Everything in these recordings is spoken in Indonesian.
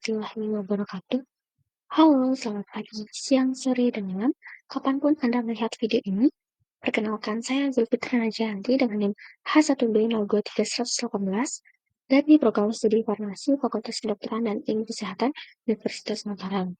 warahmatullahi wabarakatuh. Halo, selamat pagi, siang, sore, dan malam. Kapanpun Anda melihat video ini, perkenalkan saya Zulfitra Najahanti dengan NIM H1B02318 dari Program Studi Farmasi Fakultas Kedokteran dan Ilmu Kesehatan Universitas Mataram.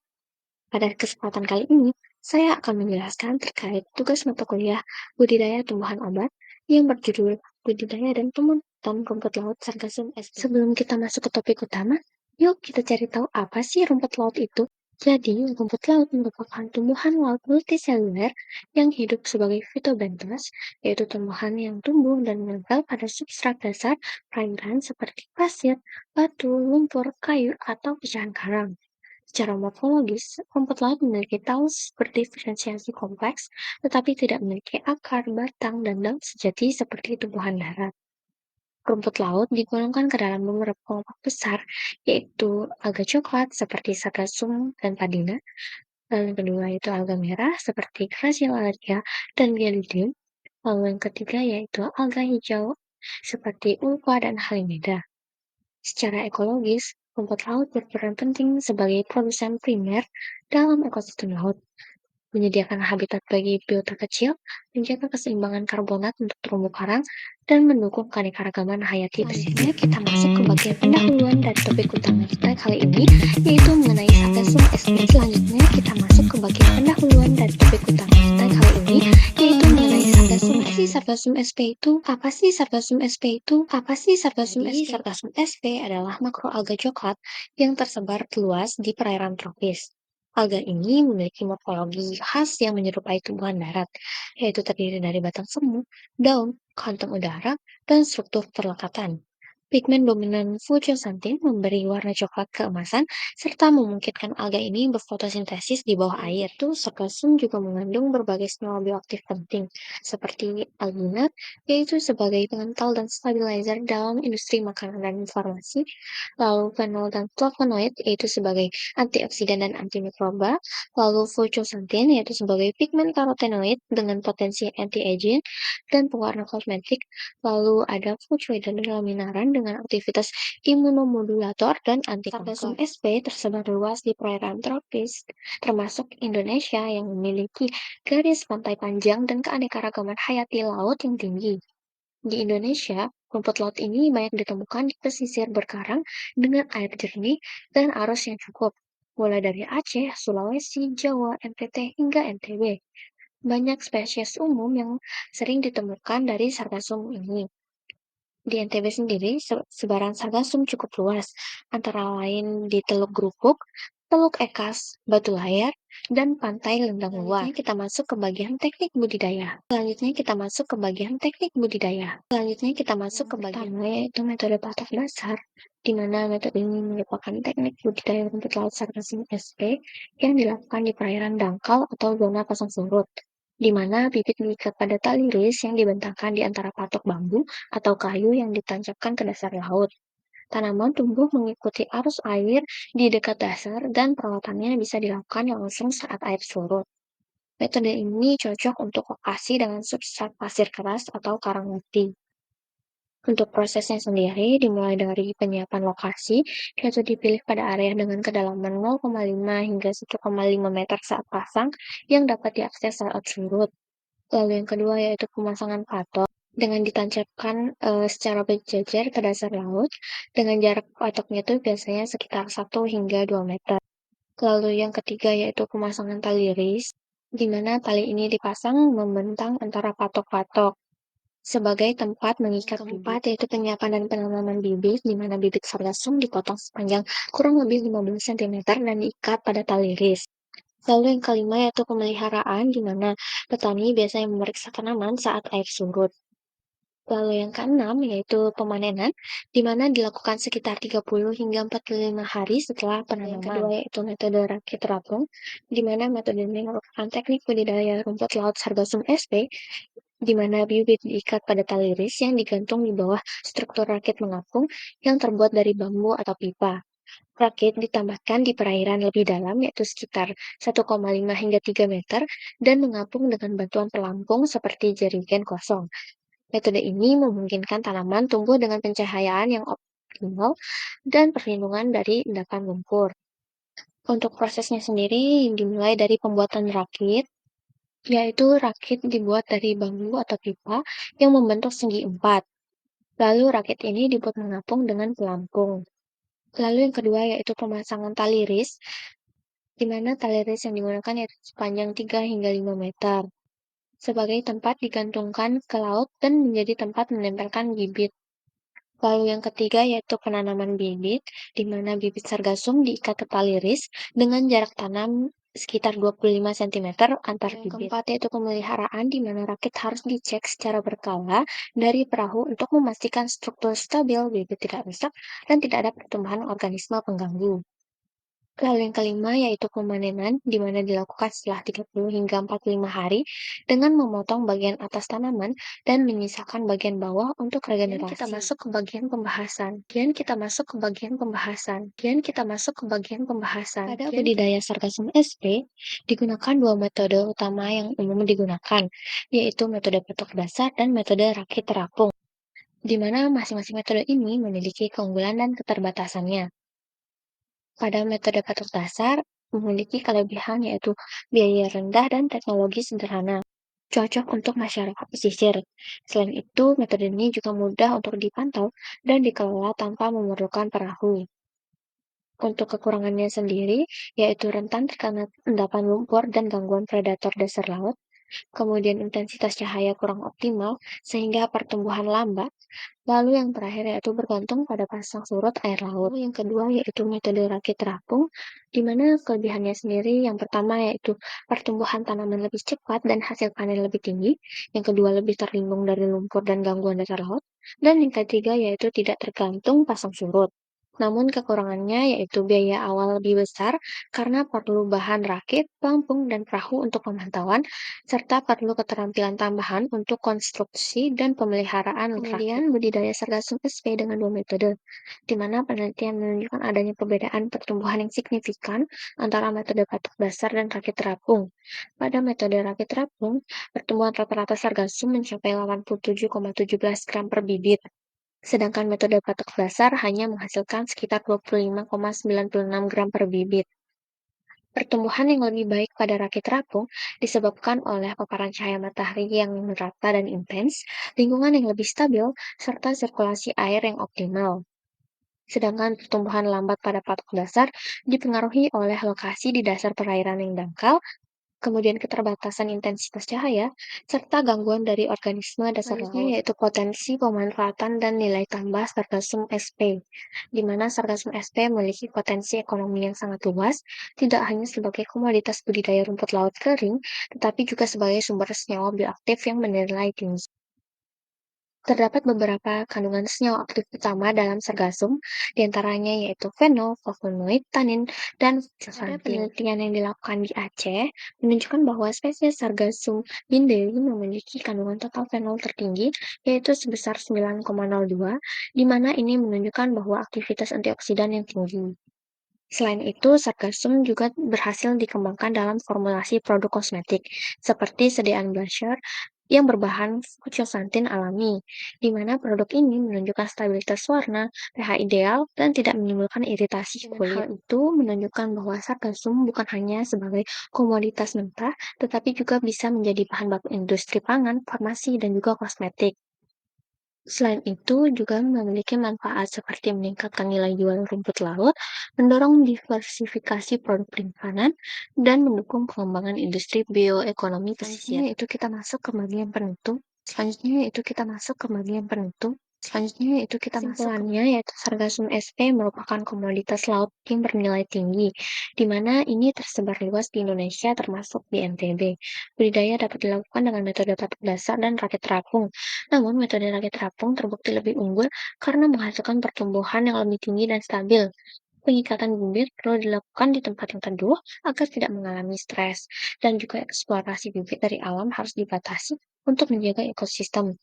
Pada kesempatan kali ini, saya akan menjelaskan terkait tugas mata kuliah budidaya tumbuhan obat yang berjudul Budidaya dan Pemotongan Rumput Laut Sargassum SP. Sebelum kita masuk ke topik utama, yuk kita cari tahu apa sih rumput laut itu. Jadi, rumput laut merupakan tumbuhan laut multiseluler yang hidup sebagai fitobentos, yaitu tumbuhan yang tumbuh dan menempel pada substrat dasar perairan seperti pasir, batu, lumpur, kayu, atau pecahan karang. Secara morfologis, rumput laut memiliki taus berdiferensiasi kompleks, tetapi tidak memiliki akar, batang, dan daun sejati seperti tumbuhan darat. Rumput laut digolongkan ke dalam beberapa kelompok besar, yaitu alga coklat seperti Sargassum dan Padina, lalu yang kedua yaitu alga merah seperti Gracilaria dan Bdellium, lalu yang ketiga yaitu alga hijau seperti Ulva dan Halimeda. Secara ekologis, rumput laut berperan penting sebagai produsen primer dalam ekosistem laut, menyediakan habitat bagi biota kecil, menjaga keseimbangan karbonat untuk terumbu karang, dan mendukung keanekaragaman hayati. Selanjutnya kita masuk ke bagian pendahuluan dari topik utama kita kali ini, yaitu mengenai Sargassum SP. Selanjutnya kita masuk ke bagian pendahuluan dari topik utama kita kali ini, yaitu mengenai Sargassum SP. Sargassum SP itu apa sih? Sargassum SP itu apa sih? Sargassum SP adalah makroalga coklat yang tersebar luas di perairan tropis. Alga ini memiliki morfologi khas yang menyerupai tumbuhan darat, yaitu terdiri dari batang semu, daun, kantong udara, dan struktur perlekatan. Pigmen dominan fucosantin memberi warna coklat keemasan, serta memungkinkan alga ini berfotosintesis di bawah air. Itu sargassum juga mengandung berbagai senyawa bioaktif penting, seperti alginat, yaitu sebagai pengental dan stabilizer dalam industri makanan dan farmasi, lalu fenol dan flavonoid, yaitu sebagai antioksidan dan antimikroba, lalu fucosantin, yaitu sebagai pigmen karotenoid dengan potensi anti-aging dan pewarna kosmetik, lalu ada fucoid dan laminaran dengan aktivitas imunomodulator dan antikanker. Sargassum SP tersebar luas di perairan tropis, termasuk Indonesia yang memiliki garis pantai panjang dan keanekaragaman hayati laut yang tinggi. Di Indonesia, rumput laut ini banyak ditemukan di pesisir berkarang dengan air jernih dan arus yang cukup, mulai dari Aceh, Sulawesi, Jawa, NTT, hingga NTB. Banyak spesies umum yang sering ditemukan dari sargassum ini. Di NTB sendiri, sebaran sargassum cukup luas, antara lain di Teluk Grupuk, Teluk Ekas, Batu Layar, dan Pantai Lendang Luar. Selanjutnya kita masuk ke bagian teknik budidaya. Selanjutnya kita masuk ke bagian pertama, yaitu metode patok dasar, di mana metode ini merupakan teknik budidaya rumput laut Sargassum SP yang dilakukan di perairan dangkal atau zona pasang surut, di mana bibit diikat pada tali ris yang dibentangkan di antara patok bambu atau kayu yang ditancapkan ke dasar laut. Tanaman tumbuh mengikuti arus air di dekat dasar dan perawatannya bisa dilakukan langsung saat air surut. Metode ini cocok untuk lokasi dengan substrat pasir keras atau karang mati. Untuk prosesnya sendiri, dimulai dari penyiapan lokasi, yaitu dipilih pada area dengan kedalaman 0,5 hingga 1,5 meter saat pasang yang dapat diakses saat surut. Lalu yang kedua yaitu pemasangan patok dengan ditancapkan secara berjejer ke dasar laut dengan jarak patoknya itu biasanya sekitar 1 hingga 2 meter. Lalu yang ketiga yaitu pemasangan tali ris, di mana tali ini dipasang membentang antara patok-patok sebagai tempat mengikat bibit, yaitu penyiapan dan penanaman bibit, di mana bibit sargassum dipotong sepanjang kurang lebih 15 cm dan diikat pada tali ris. Lalu yang kelima yaitu pemeliharaan, di mana petani biasanya memeriksa tanaman saat air surut. Lalu yang keenam yaitu pemanenan, di mana dilakukan sekitar 30 hingga 45 hari setelah penanaman. Yang kedua yaitu metode rakit terapung, di mana metode ini merupakan teknik budidaya rumput laut Sargassum SP, di mana bibit diikat pada tali ris yang digantung di bawah struktur rakit mengapung yang terbuat dari bambu atau pipa. Rakit ditambahkan di perairan lebih dalam, yaitu sekitar 1,5 hingga 3 meter, dan mengapung dengan bantuan pelampung seperti jerigen kosong. Metode ini memungkinkan tanaman tumbuh dengan pencahayaan yang optimal, dan perlindungan dari endapan lumpur. Untuk prosesnya sendiri dimulai dari pembuatan rakit, yaitu rakit dibuat dari bambu atau pipa yang membentuk segi empat. Lalu rakit ini dibuat mengapung dengan pelampung. Lalu yang kedua yaitu pemasangan tali ris, di mana tali ris yang digunakan yaitu sepanjang 3 hingga 5 meter, sebagai tempat digantungkan ke laut dan menjadi tempat menempelkan bibit. Lalu yang ketiga yaitu penanaman bibit, di mana bibit sargasum diikat ke tali ris dengan jarak tanam sekitar 25 cm antar bibit. Yang keempat yaitu pemeliharaan, di mana rakit harus dicek secara berkala dari perahu untuk memastikan struktur stabil, bibit tidak rusak, dan tidak ada pertumbuhan organisme pengganggu. Lalu yang kelima yaitu pemanenan, di mana dilakukan setelah 30 hingga 45 hari dengan memotong bagian atas tanaman dan menyisakan bagian bawah untuk regenerasi. Pada budidaya sargasum SP, digunakan dua metode utama yang umum digunakan, yaitu metode patok dasar dan metode rakit terapung, di mana masing-masing metode ini memiliki keunggulan dan keterbatasannya. Pada metode patok dasar, memiliki kelebihan yaitu biaya rendah dan teknologi sederhana, cocok untuk masyarakat pesisir. Selain itu, metode ini juga mudah untuk dipantau dan dikelola tanpa memerlukan perahu. Untuk kekurangannya sendiri, yaitu rentan terkena endapan lumpur dan gangguan predator dasar laut, kemudian intensitas cahaya kurang optimal sehingga pertumbuhan lambat. Lalu yang terakhir yaitu bergantung pada pasang surut air laut. Yang kedua yaitu metode rakit terapung, di mana kelebihannya sendiri yang pertama yaitu pertumbuhan tanaman lebih cepat dan hasil panen lebih tinggi. Yang kedua lebih terlindung dari lumpur dan gangguan dasar laut. Dan yang ketiga yaitu tidak tergantung pasang surut. Namun kekurangannya yaitu biaya awal lebih besar karena perlu bahan rakit, pelampung, dan perahu untuk pemantauan, serta perlu keterampilan tambahan untuk konstruksi dan pemeliharaan rakit. Kemudian budidaya sargasum SP dengan dua metode, di mana penelitian menunjukkan adanya perbedaan pertumbuhan yang signifikan antara metode patok dasar dan rakit terapung. Pada metode rakit terapung, pertumbuhan rata-rata sargasum mencapai 87,17 gram per bibit. Sedangkan metode patok dasar hanya menghasilkan sekitar 25,96 gram per bibit. Pertumbuhan yang lebih baik pada rakit terapung disebabkan oleh paparan cahaya matahari yang merata dan intens, lingkungan yang lebih stabil, serta sirkulasi air yang optimal. Sedangkan pertumbuhan lambat pada patok dasar dipengaruhi oleh lokasi di dasar perairan yang dangkal, kemudian keterbatasan intensitas cahaya, serta gangguan dari organisme dasar laut, yaitu potensi pemanfaatan dan nilai tambah sargasum SP, di mana sargasum SP memiliki potensi ekonomi yang sangat luas, tidak hanya sebagai komoditas budidaya rumput laut kering, tetapi juga sebagai sumber senyawa bioaktif yang bernilai tinggi. Terdapat beberapa kandungan senyawa aktif utama dalam sargasum, diantaranya yaitu fenol, flavonoid, tanin, dan zeaxanthin. Ada penelitian yang dilakukan di Aceh menunjukkan bahwa spesies sargasum bindei memiliki kandungan total fenol tertinggi, yaitu sebesar 9,02, di mana ini menunjukkan bahwa aktivitas antioksidan yang tinggi. Selain itu, sargasum juga berhasil dikembangkan dalam formulasi produk kosmetik, seperti sediaan blusher yang berbahan fucosantin alami, di mana produk ini menunjukkan stabilitas warna, pH ideal, dan tidak menimbulkan iritasi kulit. Hal itu menunjukkan bahwa sargasum bukan hanya sebagai komoditas mentah, tetapi juga bisa menjadi bahan baku industri pangan, farmasi, dan juga kosmetik. Selain itu, juga memiliki manfaat seperti meningkatkan nilai jual rumput laut, mendorong diversifikasi produk penyimpanan, dan mendukung pengembangan industri bioekonomi pesisir. Kesimpulannya yaitu sargasum SP merupakan komoditas laut yang bernilai tinggi, di mana ini tersebar luas di Indonesia termasuk di NTB. Budidaya dapat dilakukan dengan metode patok dasar dan rakit terapung. Namun metode rakit terapung terbukti lebih unggul karena menghasilkan pertumbuhan yang lebih tinggi dan stabil. Pengikatan bibit perlu dilakukan di tempat yang teduh agar tidak mengalami stres, dan juga eksplorasi bibit dari alam harus dibatasi untuk menjaga ekosistem.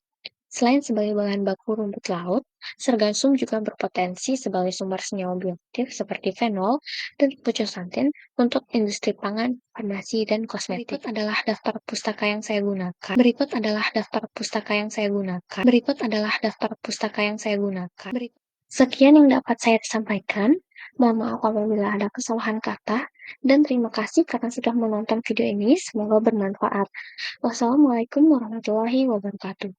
Selain sebagai bahan baku rumput laut, sargasum juga berpotensi sebagai sumber senyawa bioaktif seperti fenol dan fucosantin untuk industri pangan, farmasi, dan kosmetik. Berikut adalah daftar pustaka yang saya gunakan. Berikut adalah daftar pustaka yang saya gunakan. Berikut adalah daftar pustaka yang saya gunakan. Sekian yang dapat saya sampaikan. Mohon maaf apabila ada kesalahan kata, dan terima kasih karena sudah menonton video ini. Semoga bermanfaat. Wassalamualaikum warahmatullahi wabarakatuh.